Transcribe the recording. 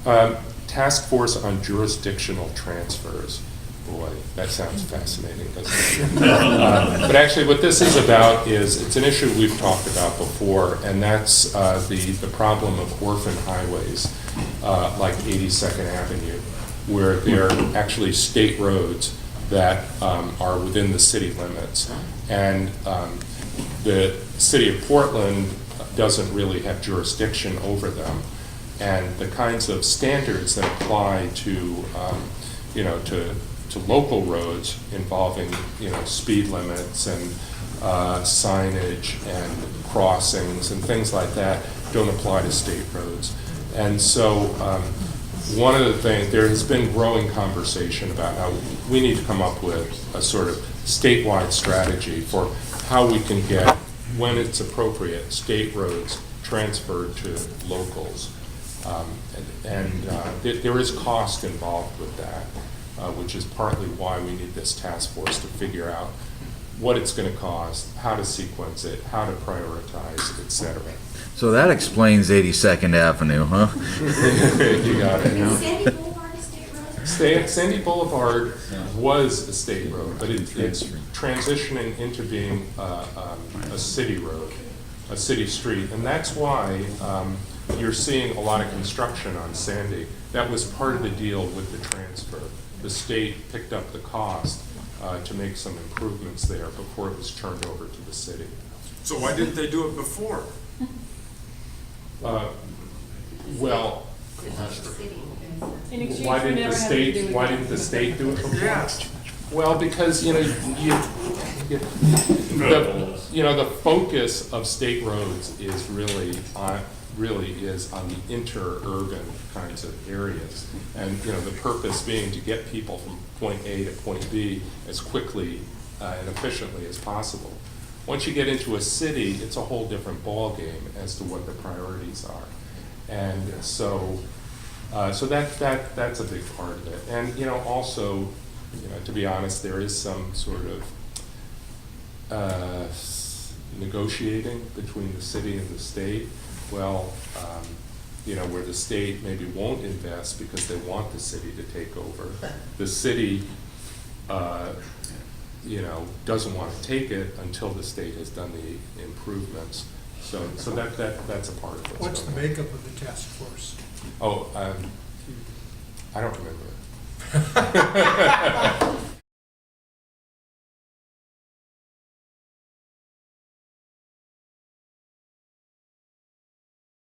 Task Force on Jurisdictional Transfers. Boy, that sounds fascinating, doesn't it? But actually what this is about is, it's an issue we've talked about before, and that's the problem of orphan highways, like 82nd Avenue, where they're actually state roads that are within the city limits. And the city of Portland doesn't really have jurisdiction over them. And the kinds of standards that apply to, to local roads involving, speed limits and signage and crossings and things like that don't apply to state roads. And so one of the things, there has been growing conversation about how we need to come up with a sort of statewide strategy for how we can get, when it's appropriate, state roads transferred to locals. There is cost involved with that, which is partly why we need this task force to figure out what it's going to cost, how to sequence it, how to prioritize, et cetera. So that explains 82nd Avenue, huh? You got it. Is Sandy Boulevard a state road? Sandy Boulevard was a state road, but it's transitioning into being a city road, a city street, and that's why you're seeing a lot of construction on Sandy. That was part of the deal with the transfer. The state picked up the cost to make some improvements there before it was turned over to the city. So why didn't they do it before? well, In exchange why for didn't never the having to do state? it Why again. didn't the state do it before? Yes. Well, because the focus of state roads is really on the interurban kinds of areas, and the purpose being to get people from point A to point B as quickly and efficiently as possible. Once you get into a city, it's a whole different ballgame as to what the priorities are, and so that's a big part of it. And also, to be honest, there is some sort of negotiating between the city and the state. Well, where the state maybe won't invest because they want the city to take over. The city, doesn't want to take it until the state has done the improvements. So that's a part of it. What's the makeup of the task force? Oh, I don't remember.